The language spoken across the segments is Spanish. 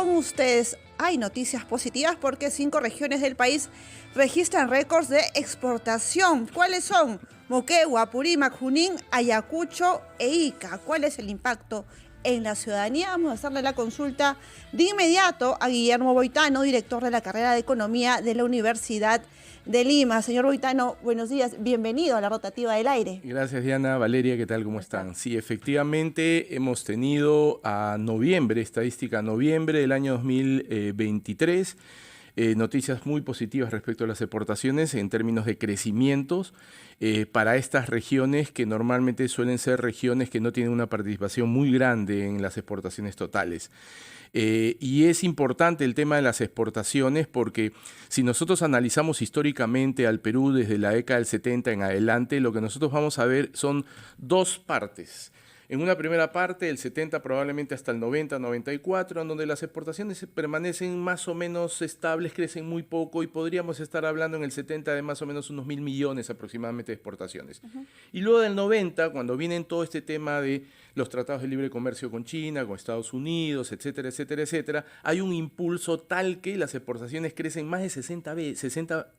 con ustedes. Hay noticias positivas porque 5 regiones del país registran récords de exportación. ¿Cuáles son? Moquegua, Apurímac, Junín, Ayacucho e Ica. ¿Cuál es el impacto en la ciudadanía? Vamos a hacerle la consulta de inmediato a Guillermo Boitano, director de la carrera de Economía de la Universidad de Lima. Señor Boitano, buenos días, bienvenido a la Rotativa del Aire. Gracias, Diana. Valeria, ¿qué tal? ¿Cómo están? Sí, efectivamente hemos tenido a noviembre, estadística noviembre del año 2023, noticias muy positivas respecto a las exportaciones en términos de crecimientos para estas regiones que normalmente suelen ser regiones que no tienen una participación muy grande en las exportaciones totales. Y es importante el tema de las exportaciones porque si nosotros analizamos históricamente al Perú desde la década del 70 en adelante, lo que nosotros vamos a ver son dos partes. En una primera parte, del 70 probablemente hasta el 90, 94, en donde las exportaciones permanecen más o menos estables, crecen muy poco y podríamos estar hablando en el 70 de más o menos unos 1.000 millones aproximadamente de exportaciones. Y luego del 90, cuando vienen todo este tema de los tratados de libre comercio con China, con Estados Unidos, etcétera, etcétera, etcétera, hay un impulso tal que las exportaciones crecen más de 60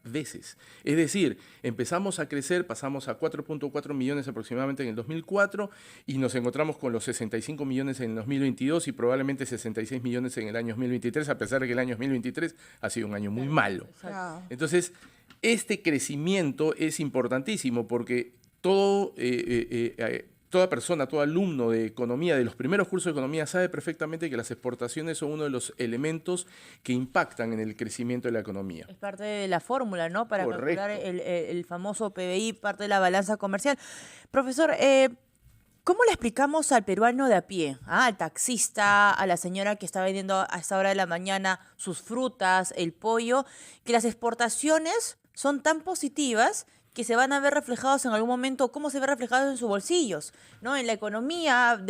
veces. Es decir, empezamos a crecer, pasamos a 4.4 millones aproximadamente en el 2004 y nos encontramos con los 65 millones en el 2022 y probablemente 66 millones en el año 2023, a pesar de que el año 2023 ha sido un año muy malo. Entonces, este crecimiento es importantísimo porque toda persona, todo alumno de economía, de los primeros cursos de economía, sabe perfectamente que las exportaciones son uno de los elementos que impactan en el crecimiento de la economía. Es parte de la fórmula, ¿no? Para calcular el famoso PBI, parte de la balanza comercial. Profesor, ¿cómo le explicamos al peruano de a pie, al taxista, a la señora que está vendiendo a esta hora de la mañana sus frutas, el pollo, que las exportaciones son tan positivas que se van a ver reflejados en algún momento, cómo se ve reflejados en sus bolsillos, ¿no? En la economía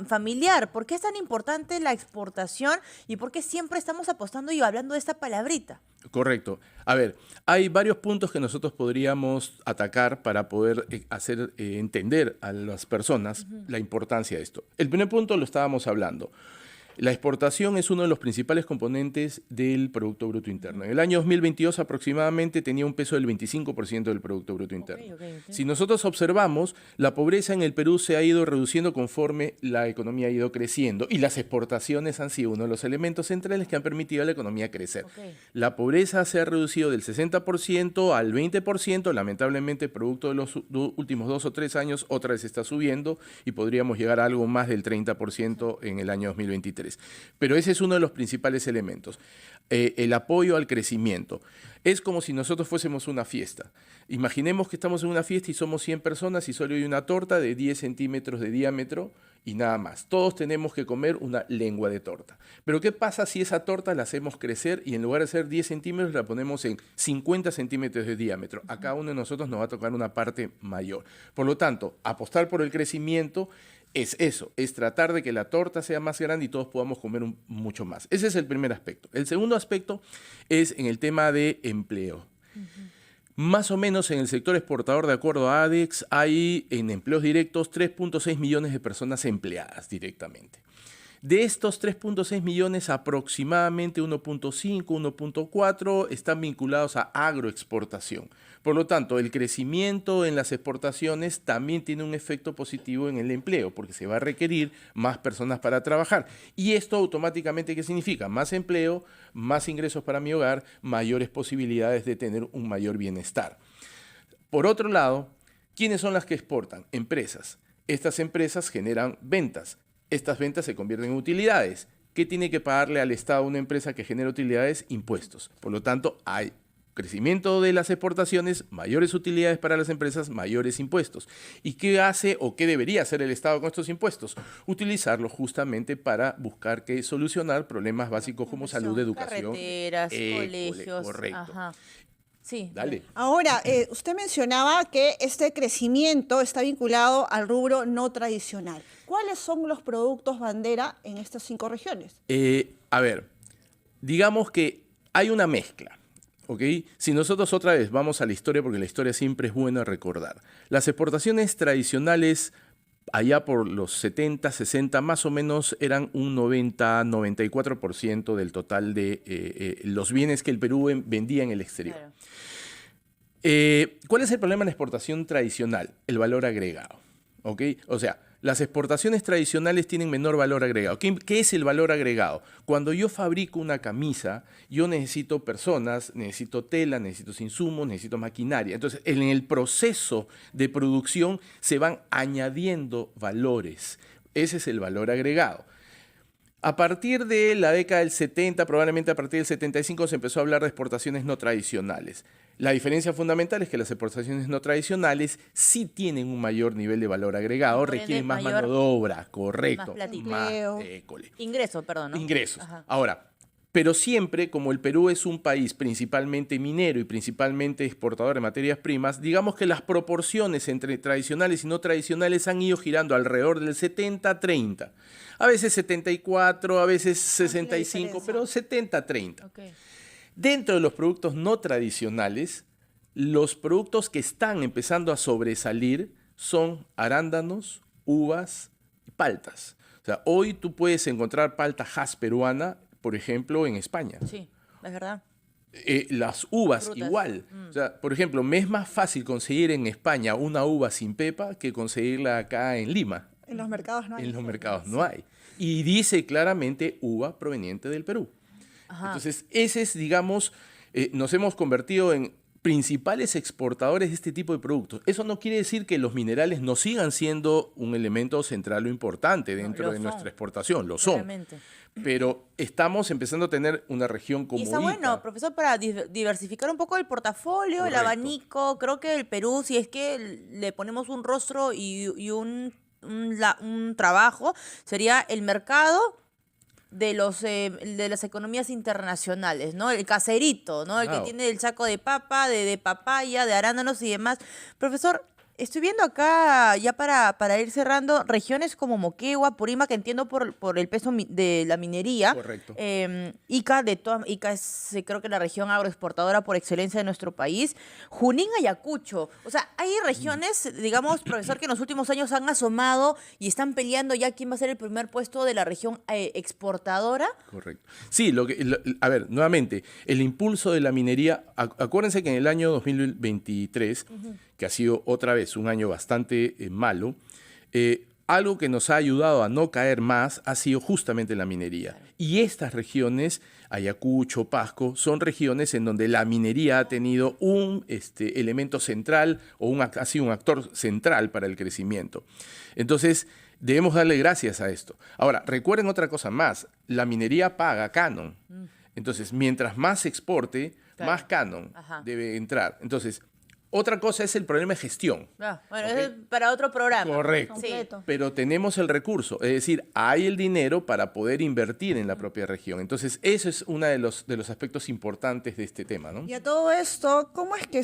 familiar? ¿Por qué es tan importante la exportación y por qué siempre estamos apostando y hablando de esta palabrita? Correcto. A ver, hay varios puntos que nosotros podríamos atacar para poder hacer entender a las personas la importancia de esto. El primer punto lo estábamos hablando. La exportación es uno de los principales componentes del Producto Bruto Interno. En el año 2022 aproximadamente tenía un peso del 25% del Producto Bruto Interno. Okay. Si nosotros observamos, la pobreza en el Perú se ha ido reduciendo conforme la economía ha ido creciendo y las exportaciones han sido uno de los elementos centrales que han permitido a la economía crecer. La pobreza se ha reducido del 60% al 20%, lamentablemente producto de los últimos 2 o 3 años otra vez está subiendo y podríamos llegar a algo más del 30% en el año 2023. Pero ese es uno de los principales elementos, el apoyo al crecimiento. Es como si nosotros fuésemos una fiesta. Imaginemos que estamos en una fiesta y somos 100 personas y solo hay una torta de 10 centímetros de diámetro y nada más. Todos tenemos que comer una lengua de torta. Pero ¿qué pasa si esa torta la hacemos crecer y en lugar de ser 10 centímetros la ponemos en 50 centímetros de diámetro? A cada uno de nosotros nos va a tocar una parte mayor. Por lo tanto, apostar por el crecimiento es eso, es tratar de que la torta sea más grande y todos podamos comer mucho más. Ese es el primer aspecto. El segundo aspecto es en el tema de empleo. Más o menos en el sector exportador, de acuerdo a ADEX, hay en empleos directos 3.6 millones de personas empleadas directamente. De estos 3.6 millones, aproximadamente 1.5, 1.4 están vinculados a agroexportación. Por lo tanto, el crecimiento en las exportaciones también tiene un efecto positivo en el empleo, porque se va a requerir más personas para trabajar. Y esto automáticamente, ¿qué significa? Más empleo, más ingresos para mi hogar, mayores posibilidades de tener un mayor bienestar. Por otro lado, ¿quiénes son las que exportan? Empresas. Estas empresas generan ventas. Estas ventas se convierten en utilidades. ¿Qué tiene que pagarle al Estado una empresa que genera utilidades? Impuestos. Por lo tanto, hay crecimiento de las exportaciones, mayores utilidades para las empresas, mayores impuestos. ¿Y qué hace o qué debería hacer el Estado con estos impuestos? Utilizarlos justamente para buscar solucionar problemas básicos como salud, educación. Carreteras, colegios. Correcto. Ajá. Sí. Dale. Ahora, usted mencionaba que este crecimiento está vinculado al rubro no tradicional. ¿Cuáles son los productos bandera en estas 5 regiones? A ver, digamos que hay una mezcla. ¿Ok? Si nosotros otra vez vamos a la historia, porque la historia siempre es buena recordar. Las exportaciones tradicionales allá por los 70, 60, más o menos eran un 90, 94% del total de los bienes que el Perú vendía en el exterior. Claro. ¿Cuál es el problema en la exportación tradicional? El valor agregado. ¿Ok? O sea, las exportaciones tradicionales tienen menor valor agregado. ¿Qué es el valor agregado? Cuando yo fabrico una camisa, yo necesito personas, necesito tela, necesito insumos, necesito maquinaria. Entonces, en el proceso de producción se van añadiendo valores. Ese es el valor agregado. A partir de la década del 70, probablemente a partir del 75, se empezó a hablar de exportaciones no tradicionales. La diferencia fundamental es que las exportaciones no tradicionales sí tienen un mayor nivel de valor agregado, requieren más mano de obra, correcto. Más platito. Más, Ingresos, perdón, ¿no? Ingresos. Ajá. Ahora, pero siempre, como el Perú es un país principalmente minero y principalmente exportador de materias primas, digamos que las proporciones entre tradicionales y no tradicionales han ido girando alrededor del 70-30. A veces 74, a veces 65, pero 70-30. Okay. Dentro de los productos no tradicionales, los productos que están empezando a sobresalir son arándanos, uvas y paltas. O sea, hoy tú puedes encontrar palta Hass peruana, por ejemplo, en España. Sí, es verdad. Las uvas Frutas. igual. O sea, por ejemplo, me es más fácil conseguir en España una uva sin pepa que conseguirla acá en Lima. En los mercados no hay. En los mercados no hay. Y dice claramente uva proveniente del Perú. Ajá. Entonces, ese es, digamos, nos hemos convertido en principales exportadores de este tipo de productos. Eso no quiere decir que los minerales no sigan siendo un elemento central o importante dentro de nuestra exportación, lo son. Claramente. Pero estamos empezando a tener una región como Y está Ica. bueno, profesor, para diversificar un poco el portafolio, Correcto. el abanico. Creo que el Perú, si es que le ponemos un rostro y un trabajo, sería el mercado de las economías internacionales, ¿no? El caserito, ¿no? El que tiene el saco de papa, de papaya, de arándanos y demás. Profesor, estoy viendo acá, ya para ir cerrando, regiones como Moquegua, Purímac, que entiendo por el peso de la minería. Correcto. Ica es creo que la región agroexportadora por excelencia de nuestro país. Junín, Ayacucho. O sea, hay regiones, digamos, profesor, que en los últimos años han asomado y están peleando ya quién va a ser el primer puesto de la región exportadora. Correcto. Sí, a ver, nuevamente, el impulso de la minería, acuérdense que en el año 2023, que ha sido otra vez un año bastante malo, algo que nos ha ayudado a no caer más ha sido justamente la minería. Y estas regiones, Ayacucho, Pasco, son regiones en donde la minería ha tenido un elemento central o ha sido un actor central para el crecimiento. Entonces, debemos darle gracias a esto. Ahora, recuerden otra cosa más, la minería paga canon. Entonces, mientras más se exporte, más canon debe entrar. Entonces, otra cosa es el problema de gestión. Bueno, es para otro programa. Correcto. Sí. Pero tenemos el recurso, es decir, hay el dinero para poder invertir en la propia región. Entonces, eso es uno de los aspectos importantes de este tema, ¿no? Y a todo esto, ¿cómo es que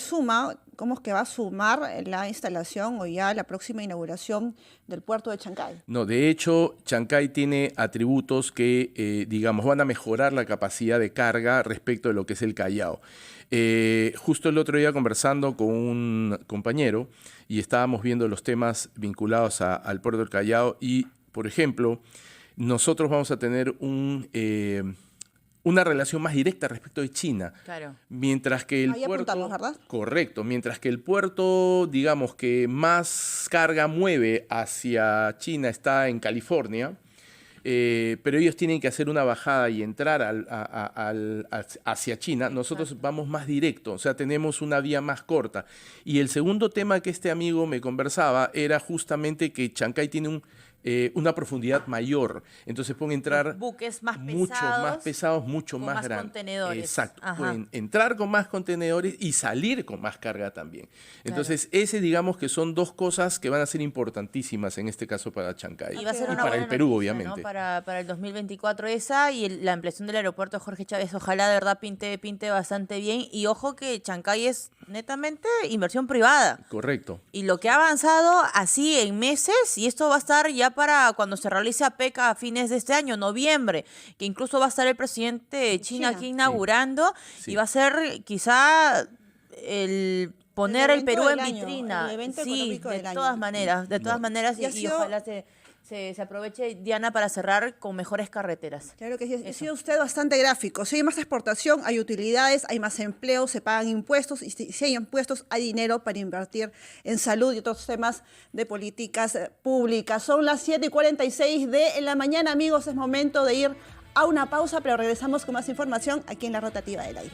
va a sumar la instalación o ya la próxima inauguración del puerto de Chancay? No, de hecho, Chancay tiene atributos que, digamos, van a mejorar la capacidad de carga respecto de lo que es el Callao. Justo el otro día conversando con un compañero y estábamos viendo los temas vinculados al puerto del Callao y, por ejemplo, nosotros vamos a tener una relación más directa respecto de China. Claro. Mientras que el Ahí puerto... apuntamos, ¿verdad? Correcto. Mientras que el puerto, digamos, que más carga mueve hacia China está en California, pero ellos tienen que hacer una bajada y entrar hacia China. Nosotros vamos más directo, o sea, tenemos una vía más corta. Y el segundo tema que este amigo me conversaba era justamente que Chancay tiene una profundidad mayor, entonces pueden entrar buques más mucho más pesados, mucho con más más grandes. contenedores. Exacto, Ajá. pueden entrar con más contenedores y salir con más carga también. Entonces, ese digamos que son dos cosas que van a ser importantísimas en este caso para Chancay Y va a ser una para buena el Perú, noticia, obviamente. ¿no? Para el 2024 esa y la ampliación del aeropuerto de Jorge Chávez. Ojalá de verdad pinte bastante bien. Y ojo que Chancay es netamente inversión privada. Correcto. Y lo que ha avanzado así en meses, y esto va a estar ya para cuando se realice APEC a fines de este año, noviembre, que incluso va a estar el presidente de China aquí inaugurando, Sí. y va a ser quizá el poner El el Perú evento en del año, vitrina. el evento Sí, económico de del año. todas maneras, Y ha y sido- ojalá se aproveche, Diana, para cerrar con mejores carreteras. Claro que sí, ha Eso. sido usted bastante gráfico. Si hay más exportación, hay utilidades, hay más empleo, se pagan impuestos, y si hay impuestos, hay dinero para invertir en salud y otros temas de políticas públicas. Son las 7:46 de la mañana, amigos. Es momento de ir a una pausa, pero regresamos con más información aquí en La Rotativa del Aire.